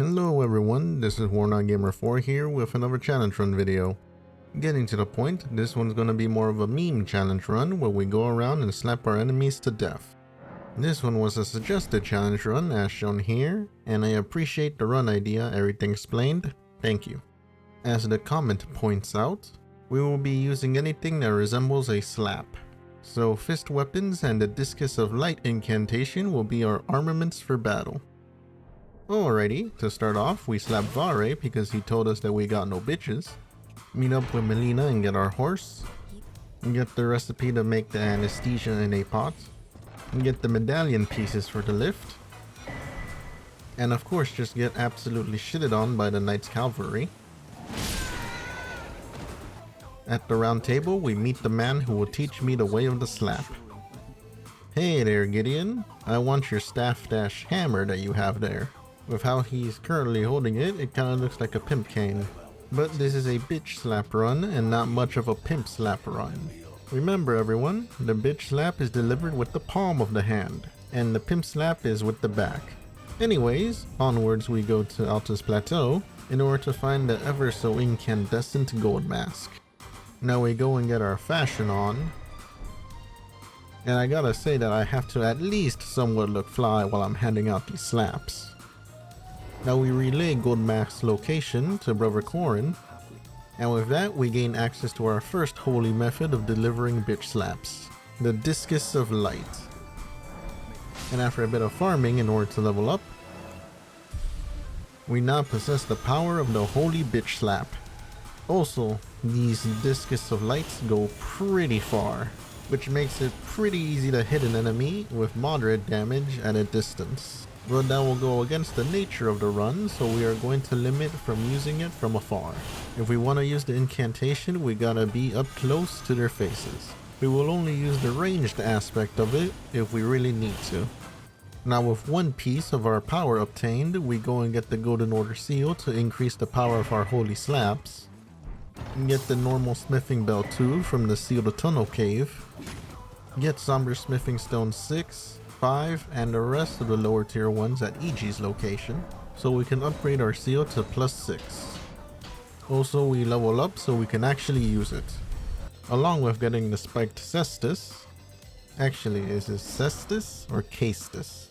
Hello everyone, this is WarnogGamer4 here with another challenge run video. Getting to the point, this one's gonna be more of a meme challenge run where we go around and slap our enemies to death. This one was a suggested challenge run as shown here, and I appreciate the run idea, everything explained, thank you. As the comment points out, we will be using anything that resembles a slap. So fist weapons and the Discus of Light incantation will be our armaments for battle. Alrighty, to start off, we slap Vare because he told us that we got no bitches. Meet up with Malenia and get our horse. And get the recipe to make the anesthesia in a pot. And get the medallion pieces for the lift. And of course just get absolutely shitted on by the Knight's Cavalry. At the round table, we meet the man who will teach me the way of the slap. Hey there Gideon, I want your staff-hammer that you have there. With how he's currently holding it, it kinda looks like a pimp cane. But this is a bitch slap run and not much of a pimp slap run. Remember everyone, the bitch slap is delivered with the palm of the hand, and the pimp slap is with the back. Anyways, onwards we go to Altus Plateau in order to find the ever so incandescent gold mask. Now we go and get our fashion on. And I gotta say that I have to at least somewhat look fly while I'm handing out these slaps. Now we relay Gold Mask's location to Brother Corin, and with that we gain access to our first holy method of delivering bitch slaps, the Discus of Light. And after a bit of farming in order to level up, we now possess the power of the holy bitch slap. Also, these Discus of Lights go pretty far, which makes it pretty easy to hit an enemy with moderate damage at a distance. But that will go against the nature of the run, so we are going to limit from using it from afar. If we want to use the incantation, we gotta be up close to their faces. We will only use the ranged aspect of it if we really need to. Now with one piece of our power obtained, we go and get the Golden Order Seal to increase the power of our holy slaps. And get the normal smithing bell 2 from the sealed tunnel cave. Get Somber Smithing Stone 6. 5 and the rest of the lower tier ones at EG's location, so we can upgrade our seal to +6. Also we level up so we can actually use it, along with getting the spiked cestus. Actually, is it cestus or castus?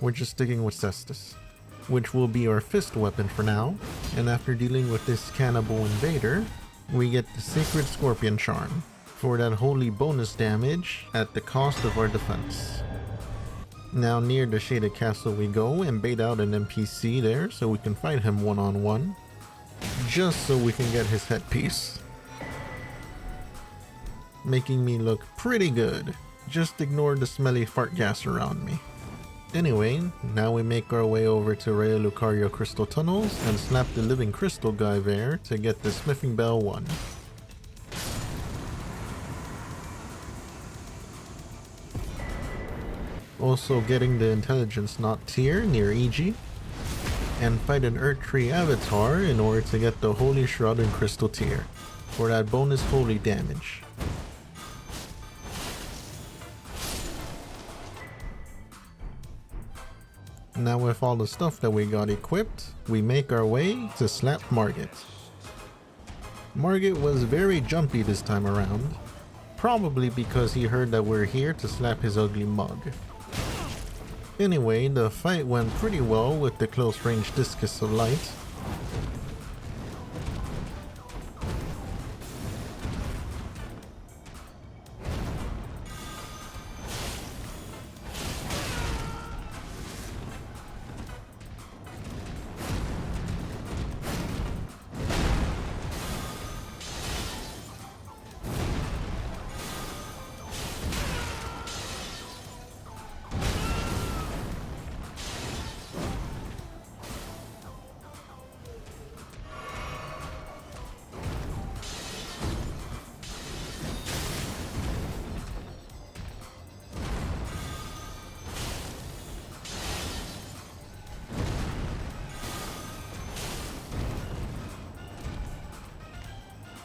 We're just sticking with cestus, which will be our fist weapon for now. And after dealing with this cannibal invader, we get the Sacred Scorpion Charm for that holy bonus damage at the cost of our defense. Now near the Shaded Castle we go and bait out an NPC there so we can fight him one-on-one, just so we can get his headpiece. Making me look pretty good. Just ignore the smelly fart gas around me. Anyway, now we make our way over to Raya Lucario Crystal Tunnels and slap the living crystal guy there to get the Smithing Bell 1. Also getting the Intelligence Knot tier near EG, and fight an Erdtree avatar in order to get the Holy Shroud and Crystal tier for that bonus holy damage. Now with all the stuff that we got equipped, we make our way to slap Margit. Margit was very jumpy this time around, probably because he heard that we're here to slap his ugly mug. Anyway, the fight went pretty well with the close range Discus of Light.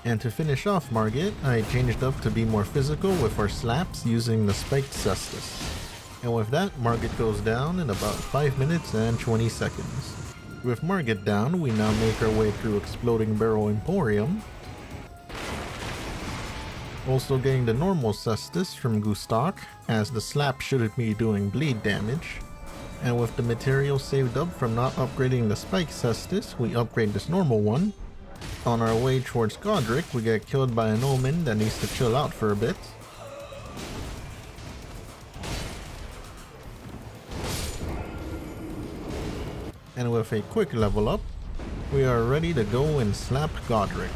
And to finish off Margit, I changed up to be more physical with our slaps using the spiked cestus. And with that, Margit goes down in about 5 minutes and 20 seconds. With Margit down, we now make our way through Exploding Barrel Emporium. Also getting the normal Cestus from Gustok, as the slap shouldn't be doing bleed damage. And with the material saved up from not upgrading the Spike Cestus, we upgrade this normal one. On our way towards Godrick, we get killed by an Omen that needs to chill out for a bit. And with a quick level up, we are ready to go and slap Godrick.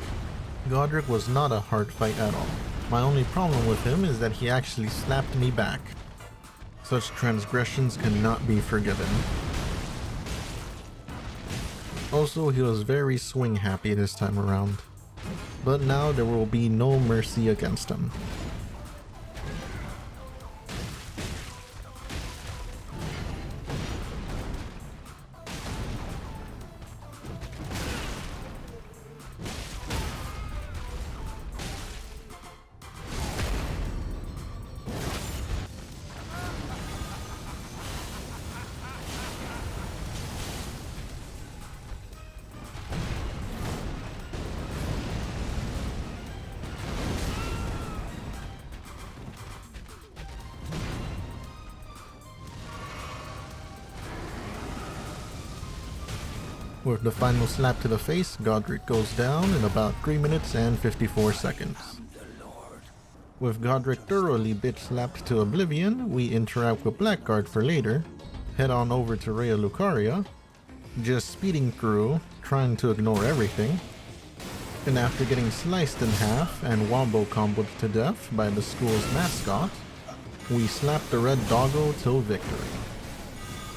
Godrick was not a hard fight at all. My only problem with him is that he actually slapped me back. Such transgressions cannot be forgiven. Also, he was very swing happy this time around. But now there will be no mercy against him. With the final slap to the face, Godrick goes down in about 3 minutes and 54 seconds. With Godrick thoroughly bitch slapped to oblivion, we interact with Blackguard for later, head on over to Rhea Lucaria, just speeding through, trying to ignore everything, and after getting sliced in half and wombo comboed to death by the school's mascot, we slap the red doggo till victory.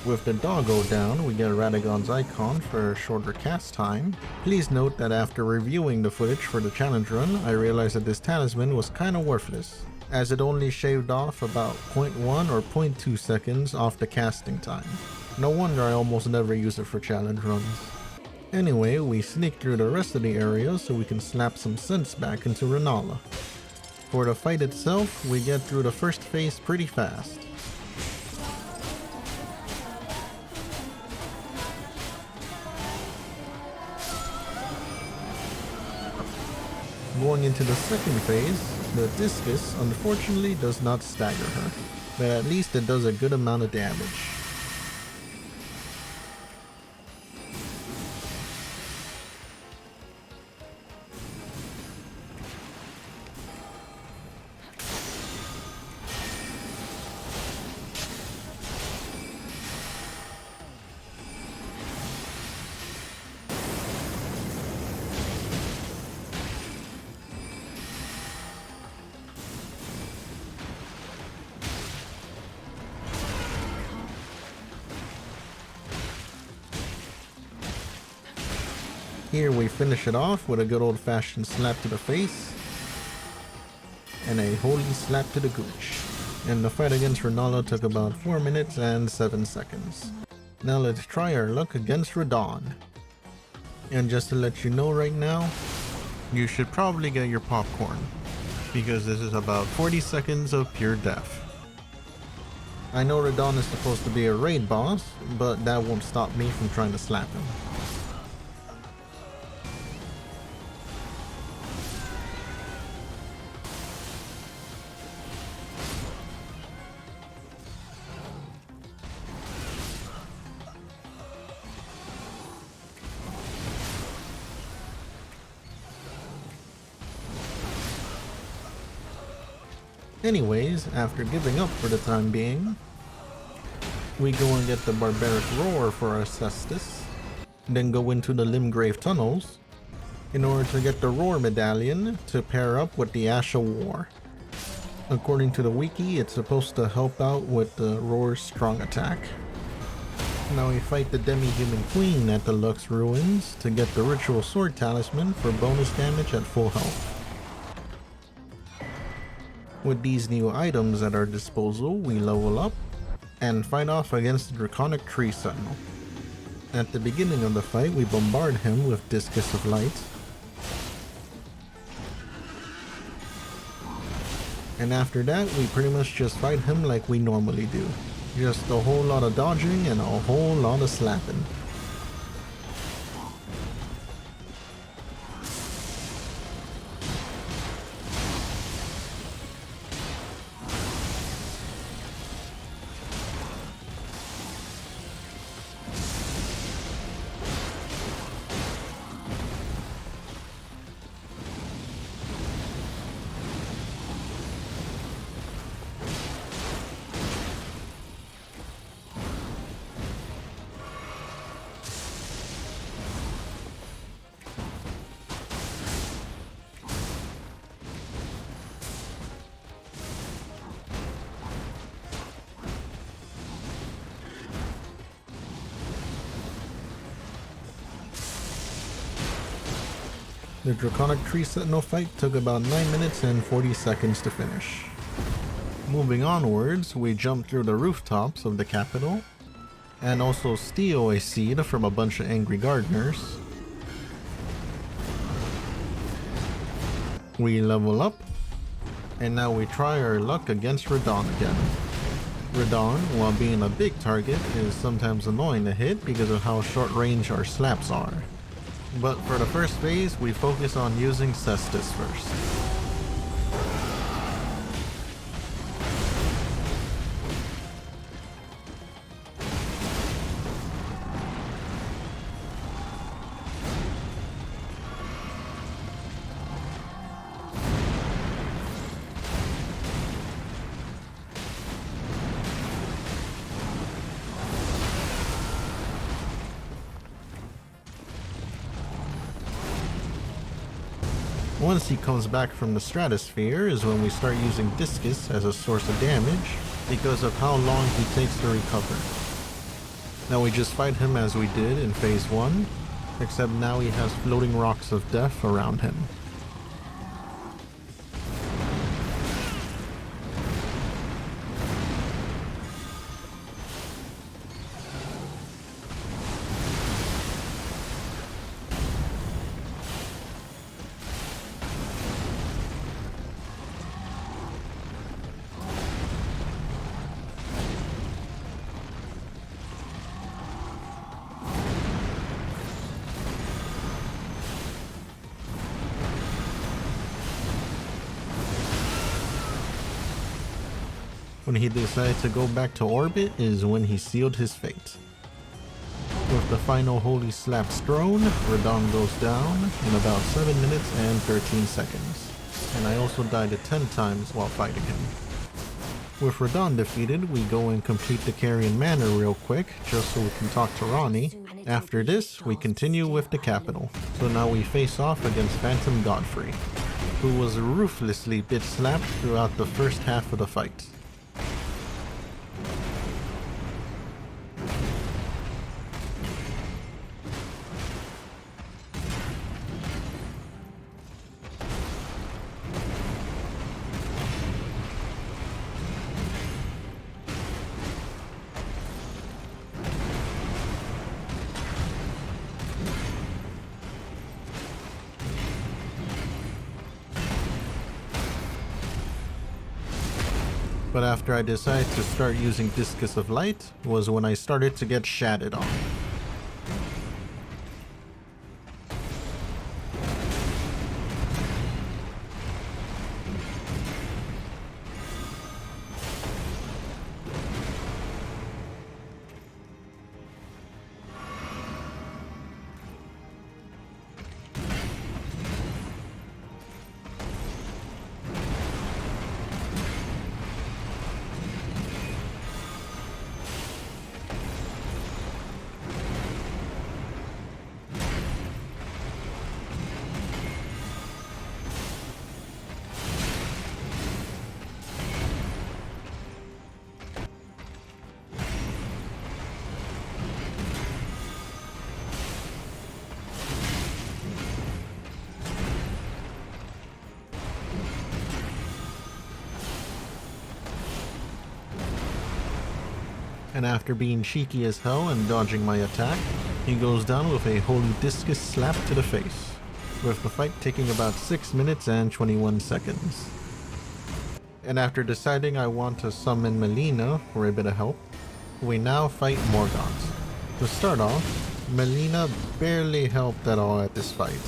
With the doggo down, we get Radagon's icon for a shorter cast time. Please note that after reviewing the footage for the challenge run, I realized that this talisman was kinda worthless, as it only shaved off about 0.1 or 0.2 seconds off the casting time. No wonder I almost never use it for challenge runs. Anyway, we sneak through the rest of the area so we can slap some sense back into Rennala. For the fight itself, we get through the first phase pretty fast. Going into the second phase, the discus unfortunately does not stagger her, but at least it does a good amount of damage. Here we finish it off with a good old-fashioned slap to the face and a holy slap to the gooch. And the fight against Rennala took about 4 minutes and 7 seconds. Now let's try our luck against Radahn. And just to let you know right now, you should probably get your popcorn, because this is about 40 seconds of pure death. I know Radahn is supposed to be a raid boss, but that won't stop me from trying to slap him. Anyways, after giving up for the time being, we go and get the Barbaric Roar for our Cestus, then go into the Limgrave Tunnels in order to get the Roar Medallion to pair up with the Ash of War. According to the wiki, it's supposed to help out with the Roar's strong attack. Now we fight the Demi-Human Queen at the Lux Ruins to get the Ritual Sword Talisman for bonus damage at full health. With these new items at our disposal, we level up and fight off against the Draconic Tree Sentinel. At the beginning of the fight, we bombard him with Discus of Light. And after that, we pretty much just fight him like we normally do. Just a whole lot of dodging and a whole lot of slapping. The Draconic Tree Sentinel fight took about 9 minutes and 40 seconds to finish. Moving onwards, we jump through the rooftops of the capital, and also steal a seed from a bunch of angry gardeners. We level up, and now we try our luck against Radahn again. Radahn, while being a big target, is sometimes annoying to hit because of how short range our slaps are. But for the first phase, we focus on using Cestus first. Once he comes back from the stratosphere is when we start using Discus as a source of damage because of how long he takes to recover. Now we just fight him as we did in phase 1, except now he has floating rocks of death around him. When he decided to go back to orbit is when he sealed his fate. With the final Holy Slaps thrown, Radahn goes down in about 7 minutes and 13 seconds, and I also died 10 times while fighting him. With Radahn defeated, we go and complete the Carrion Manor real quick, just so we can talk to Ronnie. After this, we continue with the capital, so now we face off against Phantom Godfrey, who was ruthlessly bitch slapped throughout the first half of the fight. But after I decided to start using Discus of Light was when I started to get shatted on. And after being cheeky as hell and dodging my attack, he goes down with a Holy Discus slap to the face, with the fight taking about 6 minutes and 21 seconds. And after deciding I want to summon Malenia for a bit of help, we now fight Morgott. To start off, Malenia barely helped at all at this fight.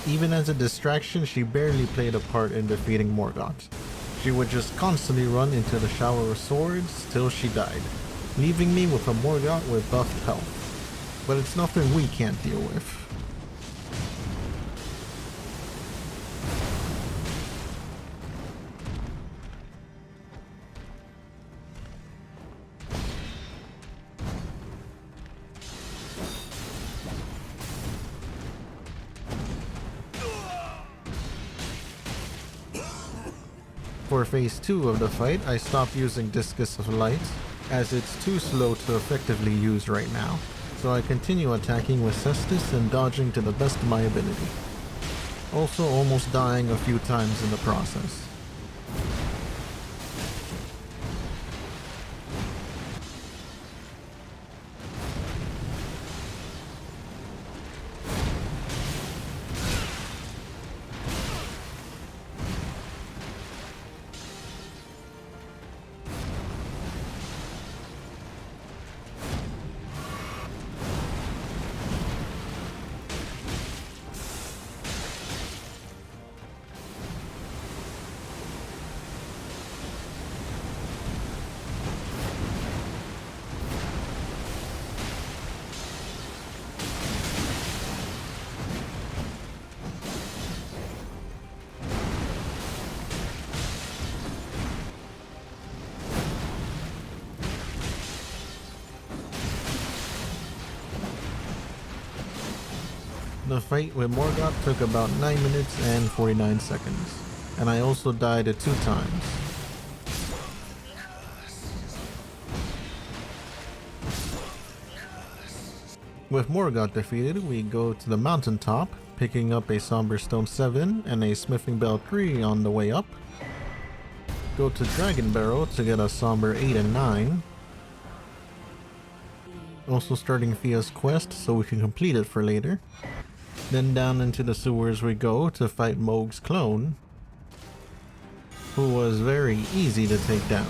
Even as a distraction, she barely played a part in defeating Morgott. She would just constantly run into the shower of swords till she died, leaving me with a Morgott with buffed health. But it's nothing we can't deal with. For phase 2 of the fight, I stopped using Discus of Light, as it's too slow to effectively use right now, so I continue attacking with Cestus and dodging to the best of my ability. Also almost dying a few times in the process. The fight with Morgott took about 9 minutes and 49 seconds, and I also died 2 times. With Morgott defeated, we go to the mountaintop, picking up a Somber Stone 7 and a Smithing Bell 3 on the way up. Go to Dragon Barrow to get a Somber 8 and 9. Also starting Fia's quest so we can complete it for later. Then down into the sewers we go to fight Mohg's clone, who was very easy to take down.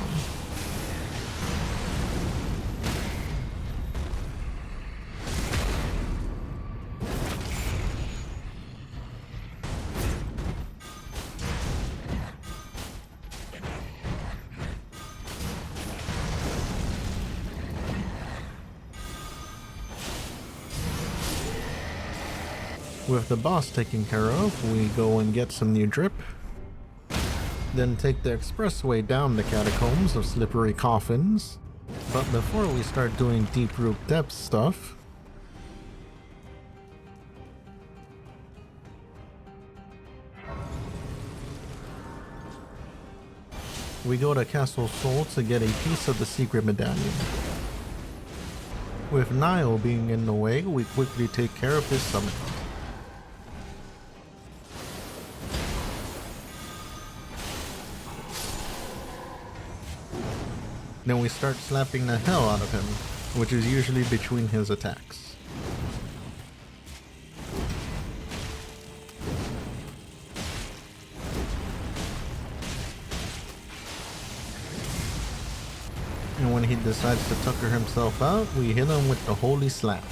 With the boss taken care of, we go and get some new drip. Then take the expressway down the catacombs of Slippery Coffins. But before we start doing deep root depth stuff, we go to Castle Sol to get a piece of the secret medallion. With Niall being in the way, we quickly take care of his summon. Then we start slapping the hell out of him, which is usually between his attacks. And when he decides to tucker himself out, we hit him with the Holy Slap.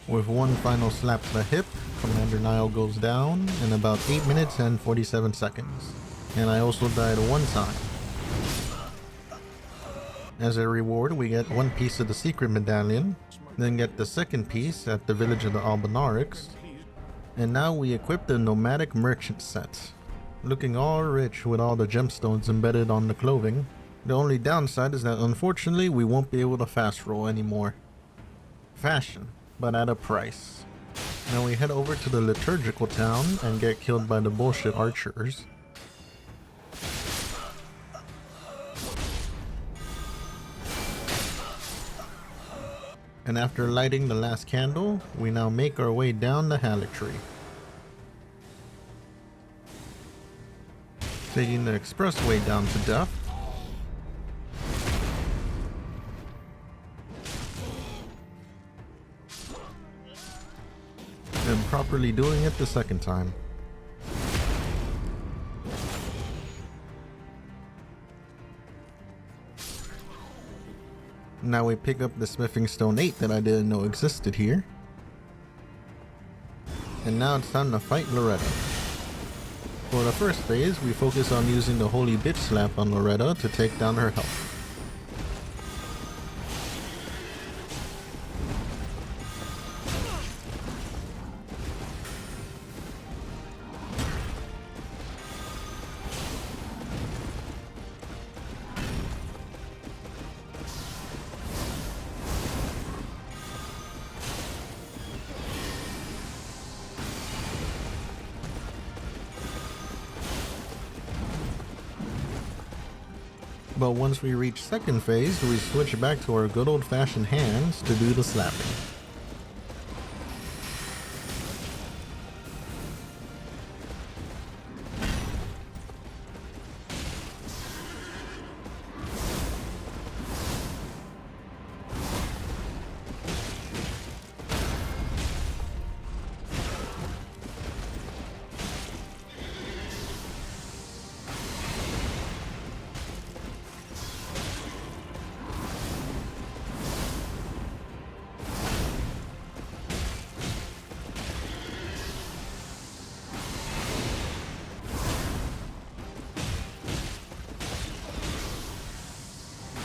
With one final slap to the hip, Commander Niall goes down in about 8 minutes and 47 seconds. And I also died 1 time. As a reward, we get 1 piece of the secret medallion, then get the 2nd piece at the village of the Albinarics. And now we equip the Nomadic Merchant set, looking all rich with all the gemstones embedded on the clothing. The only downside is that unfortunately we won't be able to fast roll anymore. Fashion, but at a price. Now we head over to the liturgical town and get killed by the bullshit archers. And after lighting the last candle, we now make our way down the Haligtree, taking the expressway down to death. And properly doing it the 2nd time. Now we pick up the Smithing Stone 8 that I didn't know existed here. And now it's time to fight Loretta. For the first phase, we focus on using the Holy Bitch Slap on Loretta to take down her health. But once we reach second phase, we switch back to our good old-fashioned hands to do the slapping.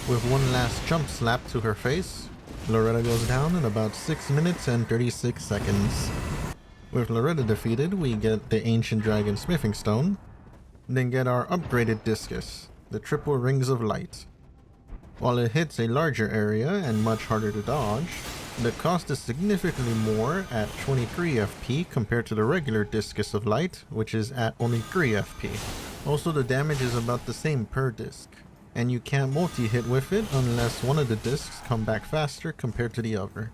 With one last jump slap to her face, Loretta goes down in about 6 minutes and 36 seconds. With Loretta defeated, we get the Ancient Dragon Smithing Stone, then get our upgraded Discus, the Triple Rings of Light. While it hits a larger area and much harder to dodge, the cost is significantly more at 23 FP compared to the regular Discus of Light, which is at only 3 FP. Also, the damage is about the same per disc, and you can't multi-hit with it unless one of the discs come back faster compared to the other.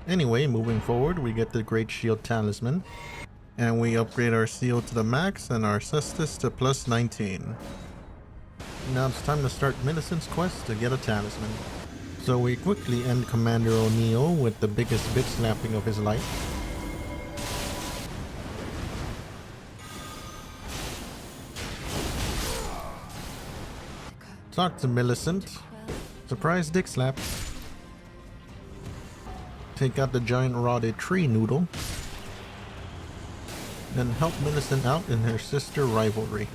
Anyway, moving forward, we get the Great Shield Talisman, and we upgrade our seal to the max and our Cestus to plus 19. Now it's time to start Millicent's quest to get a talisman. So we quickly end Commander O'Neill with the biggest bitch slapping of his life. Talk to Millicent. Surprise dick slap. Take out the giant rotted tree noodle. Then help Millicent out in her sister rivalry.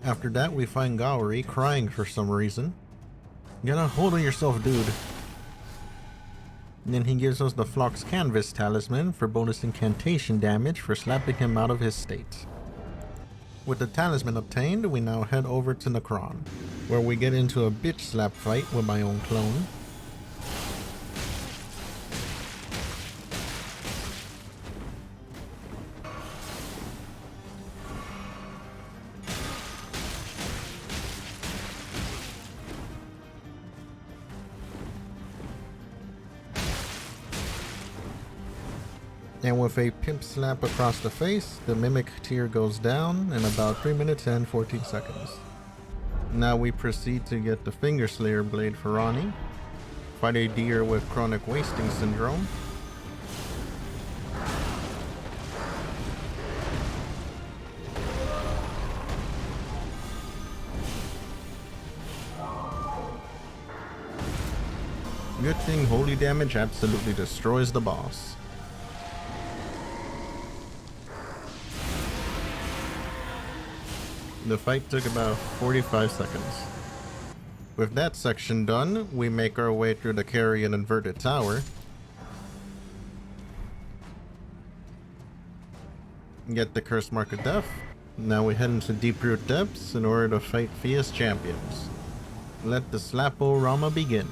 After that, we find Gowry crying for some reason. Get a hold of yourself, dude. And then he gives us the Flock's Canvas Talisman for bonus incantation damage for slapping him out of his state. With the talisman obtained, we now head over to Necron, where we get into a bitch slap fight with my own clone. And with a pimp slap across the face, the Mimic tier goes down in about 3 minutes and 14 seconds. Now we proceed to get the Finger Slayer Blade for Ronnie, fight a deer with Chronic Wasting Syndrome, good thing holy damage absolutely destroys the boss. The fight took about 45 seconds. With that section done, we make our way through the Carrion Inverted Tower. Get the Curse Mark of Death. Now we head into Deep-Root Depths in order to fight Fia's champions. Let the Slap-O-Rama begin.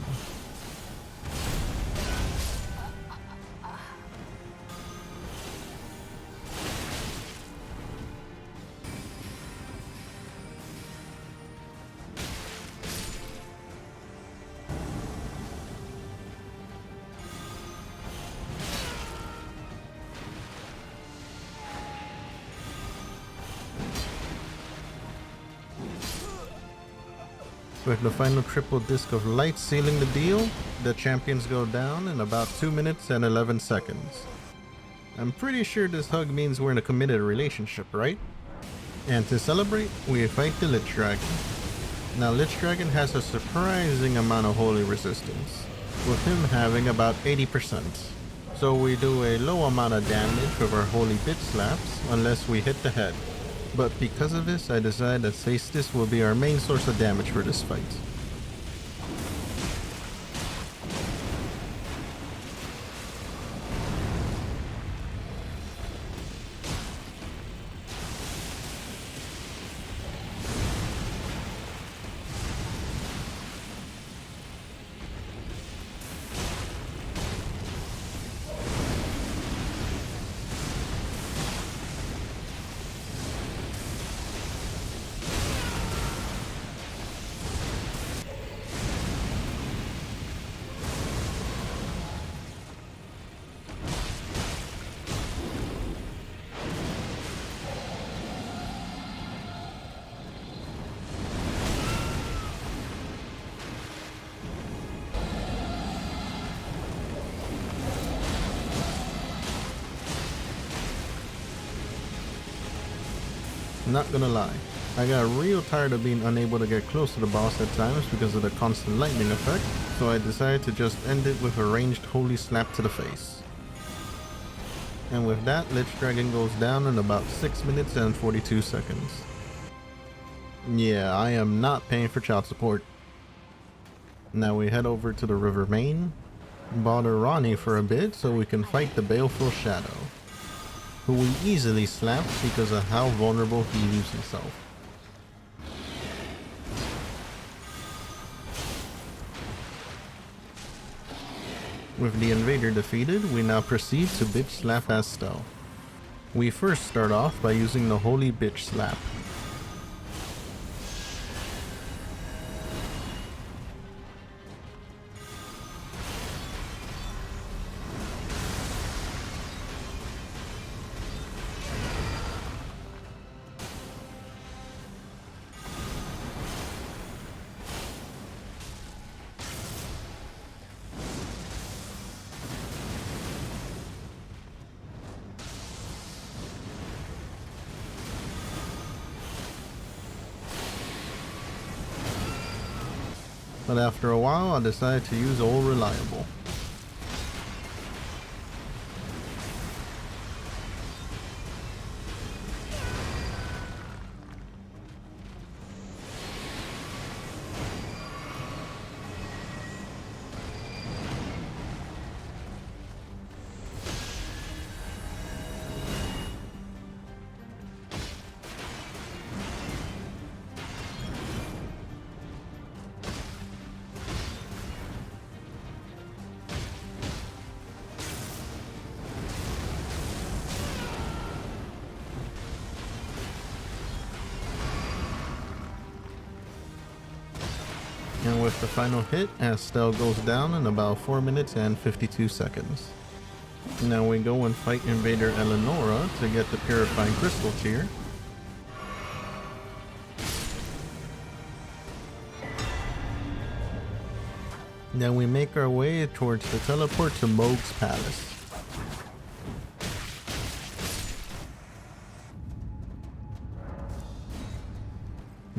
With the final triple disc of light sealing the deal, the champions go down in about 2 minutes and 11 seconds. I'm pretty sure this hug means we're in a committed relationship, right? And to celebrate, we fight the Lichdragon. Now Lichdragon has a surprising amount of holy resistance, with him having about 80%. So we do a low amount of damage with our holy bitch slaps unless we hit the head. But because of this, I decided that Cestus will be our main source of damage for this fight. not gonna lie. I got real tired of being unable to get close to the boss at times because of the constant lightning effect, so I decided to just end it with a ranged holy slap to the face. And with that, Lichdragon goes down in about 6 minutes and 42 seconds. Yeah, I am not paying for child support. Now we head over to the river main, bother Ronnie for a bit so we can fight the Baleful Shadow, who we easily slapped because of how vulnerable he leaves himself. With the invader defeated, we now proceed to bitch slap Astel. We first start off by using the holy bitch slap. But after a while, I decided to use Old Reliable. And with the final hit, Astel goes down in about 4 minutes and 52 seconds. Now we go and fight Invader Eleonora to get the Purifying Crystal tier. Then we make our way towards the teleport to Mohg's palace.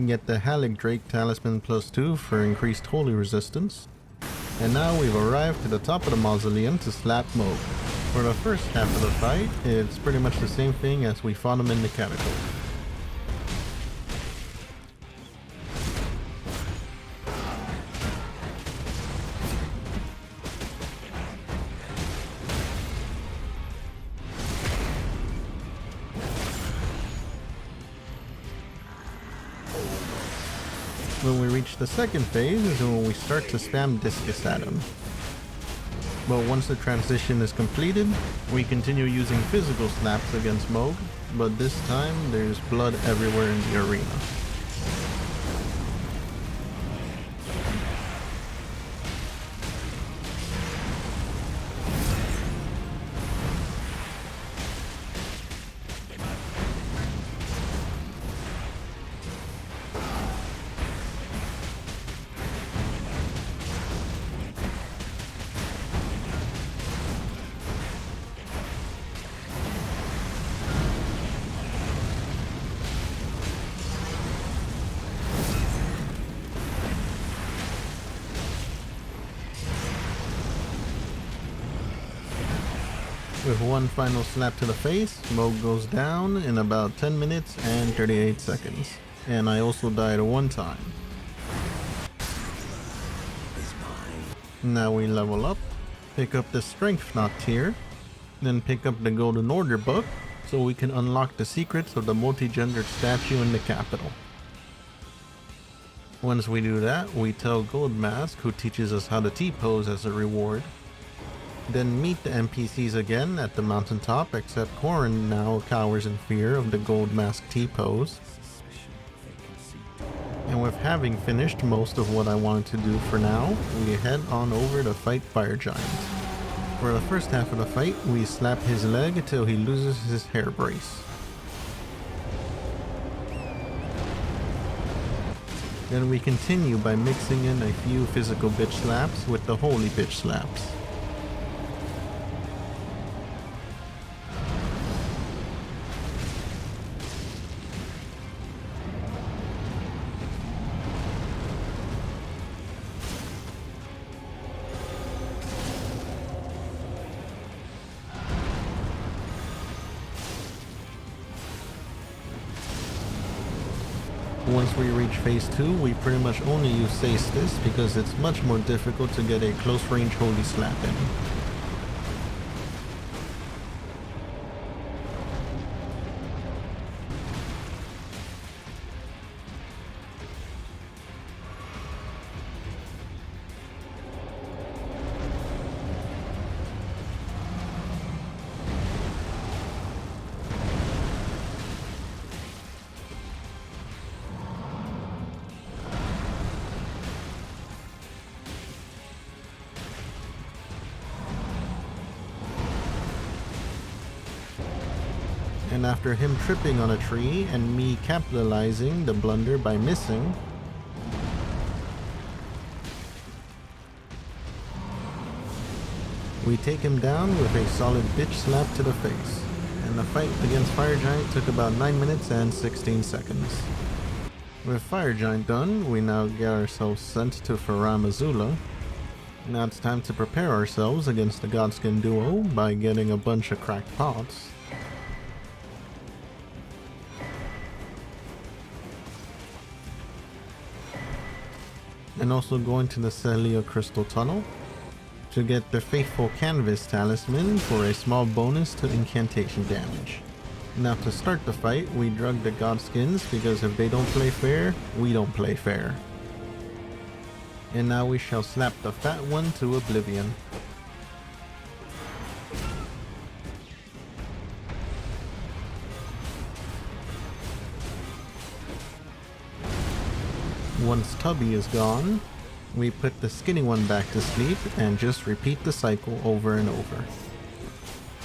Get the Haligtree Talisman +2 for increased holy resistance. And now we've arrived to the top of the mausoleum to slap Mohg. For the first half of the fight, it's pretty much the same thing as we fought him in the catacomb. When we reach the second phase is when we start to spam Discus at him. But once the transition is completed, we continue using physical slaps against Mohg, but this time there's blood everywhere in the arena. With one final slap to the face, Mohg goes down in about 10 minutes and 38 seconds. And I also died one time. Now we level up, pick up the Strength Knot tier, then pick up the Golden Order book so we can unlock the secrets of the multi-gendered statue in the capital. Once we do that, we tell Goldmask, who teaches us how to T-pose as a reward. Then meet the NPCs again at the mountaintop, except Corrin now cowers in fear of the Goldmask T-pose. And with having finished most of what I wanted to do for now, we head on over to fight Fire Giant. For the first half of the fight, we slap his leg till he loses his hair brace. Then we continue by mixing in a few physical bitch slaps with the holy bitch slaps. once we reach phase 2, we pretty much only use Stasis because it's much more difficult to get a close range Holy Slap in. And after him tripping on a tree and me capitalizing the blunder by missing, we take him down with a solid bitch slap to the face. And the fight against Fire Giant took about 9 minutes and 16 seconds. With Fire Giant done, we now get ourselves sent to Faram Azula. Now it's time to prepare ourselves against the Godskin duo by getting a bunch of cracked pots. And also going to the Celia Crystal Tunnel to get the Faithful Canvas Talisman for a small bonus to incantation damage. Now to start the fight, we drug the Godskins because if they don't play fair, we don't play fair. And now we shall slap the fat one to oblivion. Once Tubby is gone, we put the skinny one back to sleep and just repeat the cycle over and over.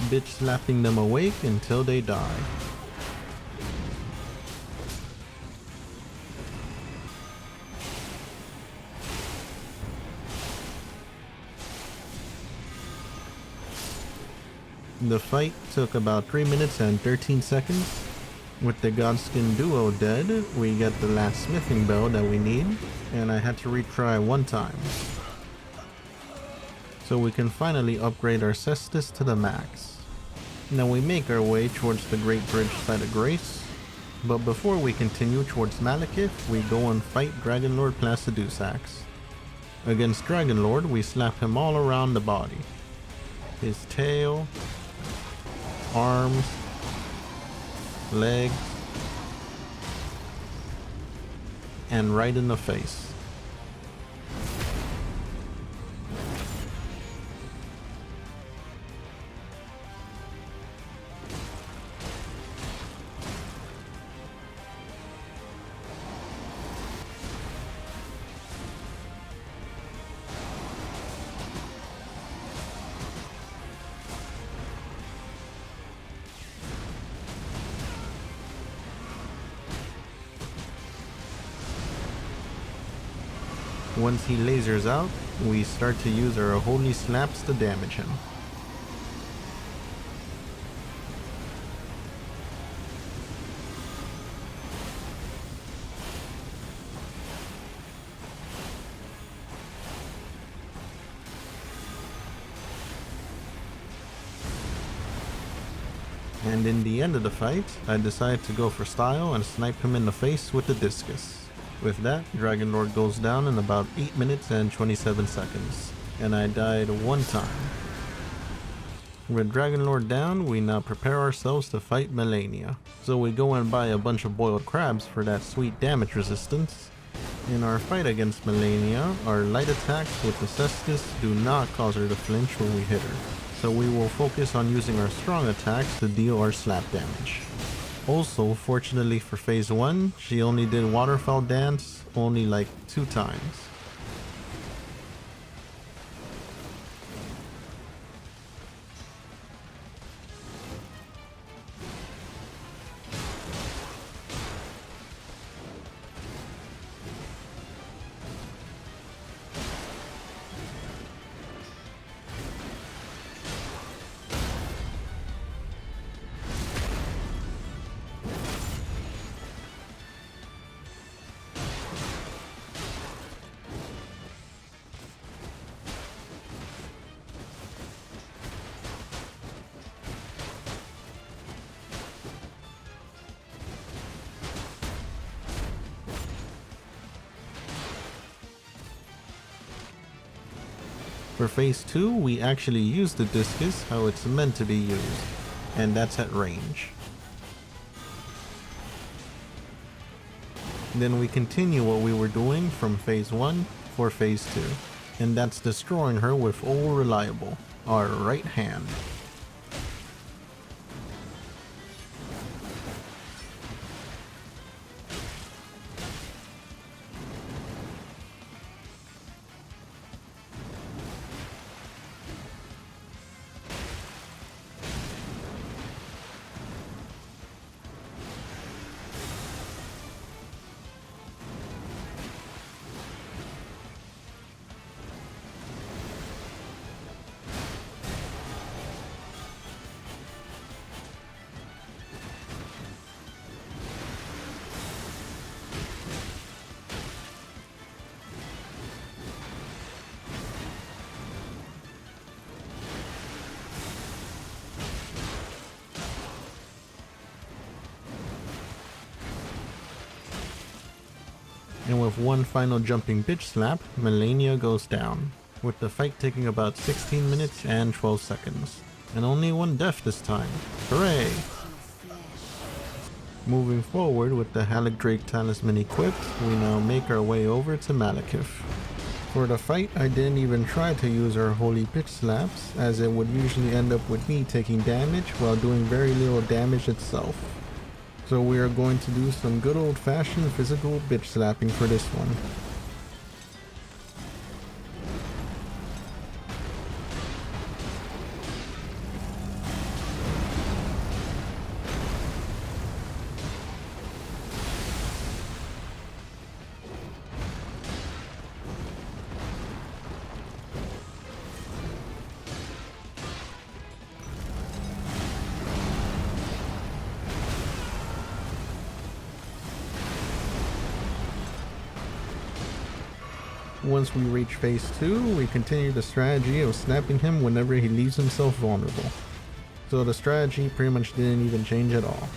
Bitch slapping them awake until they die. The fight took about 3 minutes and 13 seconds. With the Godskin duo dead, we get the last smithing bell that we need, and I had to retry one time. So we can finally upgrade our Cestus to the max. Now we make our way towards the Great Bridge Site of Grace, but before we continue towards Maliketh, we go and fight Dragonlord Placidusax. Against Dragonlord, we slap him all around the body. His tail, arms, legs, and right in the face. Once he lasers out, we start to use our holy slaps to damage him. And in the end of the fight, I decided to go for style and snipe him in the face with the discus. With that, Dragonlord goes down in about 8 minutes and 27 seconds, and I died one time. With Dragonlord down, we now prepare ourselves to fight Malenia. So we go and buy a bunch of boiled crabs for that sweet damage resistance. In our fight against Malenia, our light attacks with the Cestus do not cause her to flinch when we hit her. So we will focus on using our strong attacks to deal our slap damage. Also, fortunately for phase 1, she only did Waterfall Dance only like 2 times. For phase 2, we actually use the discus how it's meant to be used, and that's at range. Then we continue what we were doing from phase 1 for phase 2, and that's destroying her with Old Reliable, our right hand. And with one final jumping bitch slap, Malenia goes down, with the fight taking about 16 minutes and 12 seconds. And only one death this time. Hooray! Moving forward with the Haligtree talisman equipped, we now make our way over to Maliketh. For the fight, I didn't even try to use our holy bitch slaps, as it would usually end up with me taking damage while doing very little damage itself. So we are going to do some good old-fashioned physical bitch slapping for this one. Once we reach phase 2, we continue the strategy of snapping him whenever he leaves himself vulnerable. So the strategy pretty much didn't even change at all.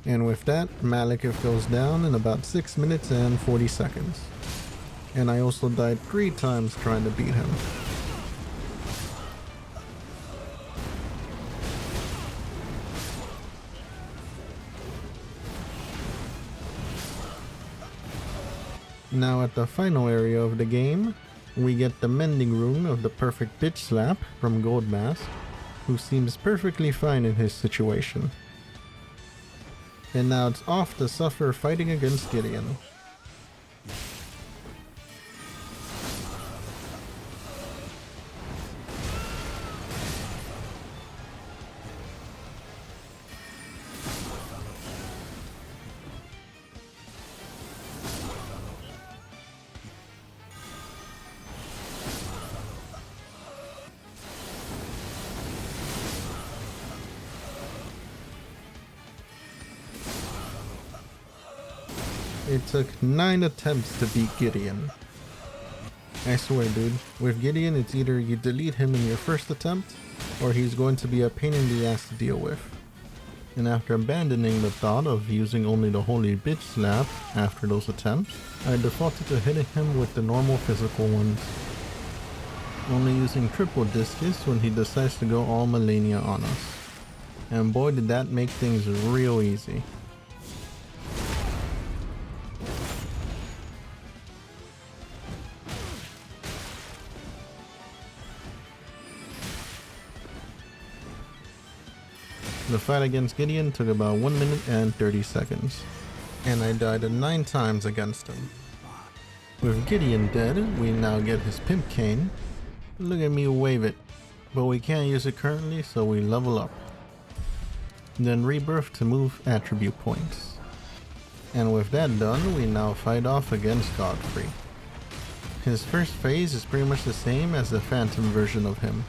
And with that, Maliketh goes down in about 6 minutes and 40 seconds. And I also died 3 times trying to beat him. Now at the final area of the game, we get the mending rune of the perfect bitch slap from Goldmask, who seems perfectly fine in his situation. And now it's off to suffer fighting against Gideon. It took 9 attempts to beat Gideon. I swear dude, with Gideon it's either you delete him in your first attempt, or he's going to be a pain in the ass to deal with. And after abandoning the thought of using only the holy bitch slap after those attempts, I defaulted to hitting him with the normal physical ones. Only using triple discus when he decides to go all Malenia on us. And boy did that make things real easy. The fight against Gideon took about 1 minute and 30 seconds, and I died 9 times against him. With Gideon dead, we now get his Pokkén. Look at me wave it. But we can't use it currently, so we level up. Then rebirth to move attribute points. And with that done, we now fight off against Godfrey. His first phase is pretty much the same as the phantom version of him.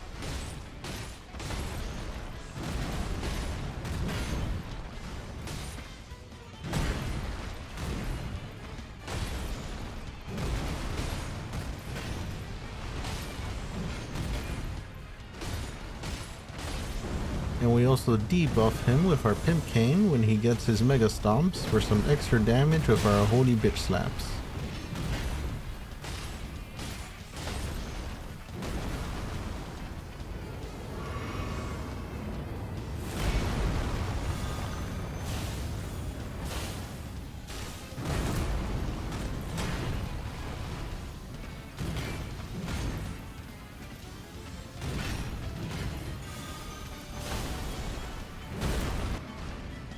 And we also debuff him with our Pokkén when he gets his Mega Stomps for some extra damage with our Holy Bitch Slaps.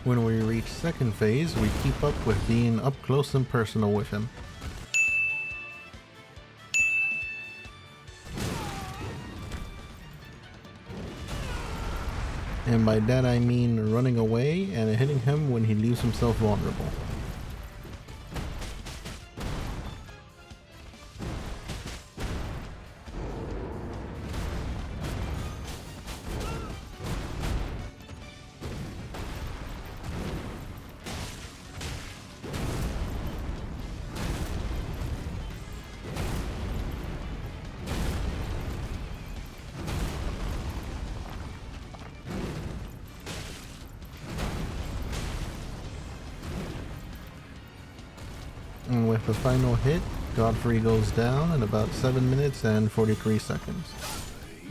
When we reach second phase, we keep up with being up close and personal with him. And by that I mean running away and hitting him when he leaves himself vulnerable. And with the final hit, Godfrey goes down in about 7 minutes and 43 seconds.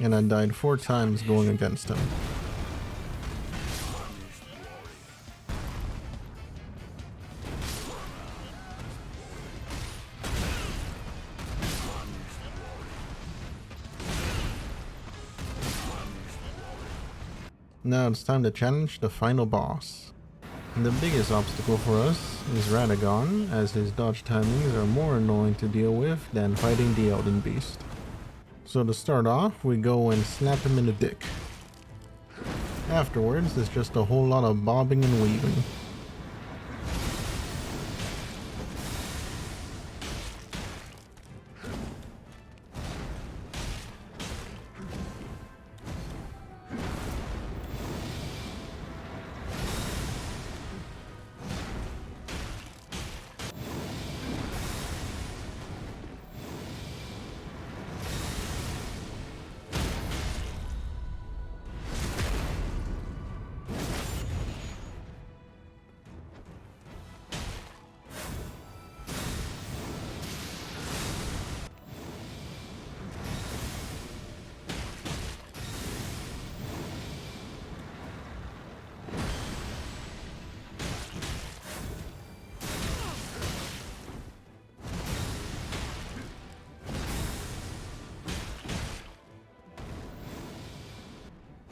And I died 4 times going against him. Now it's time to challenge the final boss. The biggest obstacle for us is Radagon, as his dodge timings are more annoying to deal with than fighting the Elden Beast. So to start off, we go and slap him in the dick. Afterwards, it's just a whole lot of bobbing and weaving.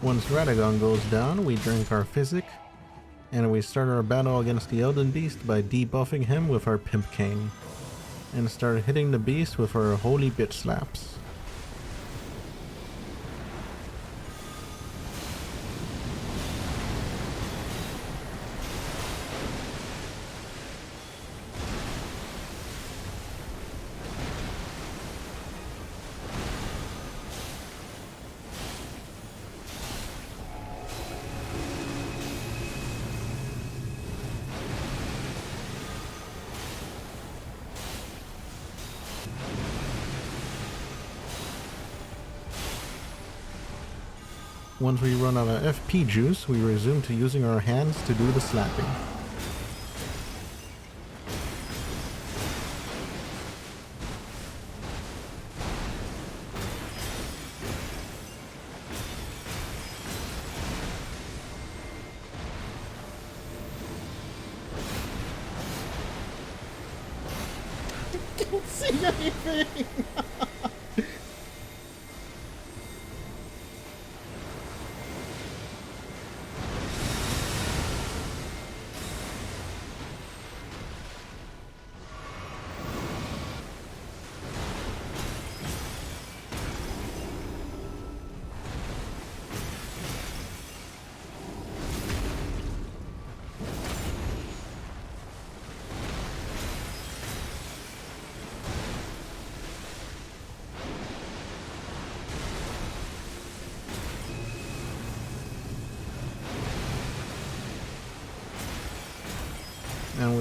Once Radagon goes down, we drink our Physic, and we start our battle against the Elden Beast by debuffing him with our Pokkén, and start hitting the beast with our Holy Bitch Slaps. Once we run out of FP juice, we resume to using our hands to do the slapping. I can't see anything!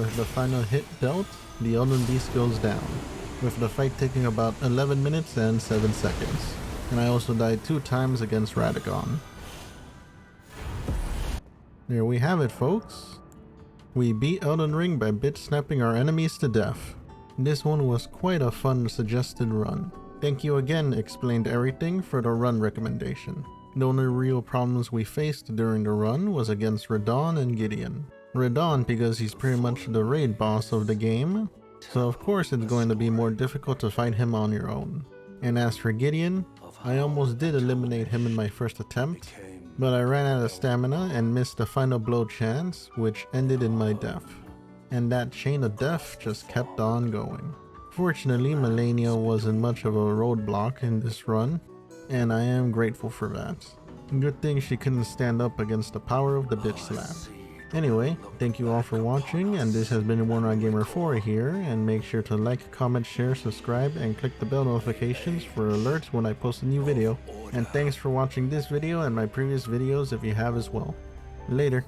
with the final hit dealt, the Elden Beast goes down, with the fight taking about 11 minutes and 7 seconds. And I also died 2 times against Radagon. There we have it, folks. We beat Elden Ring by bit-snapping our enemies to death. This one was quite a fun suggested run. Thank you again, Explained Everything, for the run recommendation. The only real problems we faced during the run was against Radahn and Gideon. Radahn because he's pretty much the raid boss of the game, so of course it's going to be more difficult to fight him on your own. And as for Gideon, I almost did eliminate him in my first attempt, but I ran out of stamina and missed the final blow chance, which ended in my death. And that chain of death just kept on going. Fortunately, Malenia wasn't much of a roadblock in this run, and I am grateful for that. Good thing she couldn't stand up against the power of the bitch slap. Anyway, thank you all for watching, and this has been OneRunGamer4 here, and make sure to like, comment, share, subscribe, and click the bell notifications for alerts when I post a new video. And thanks for watching this video and my previous videos if you have as well. Later.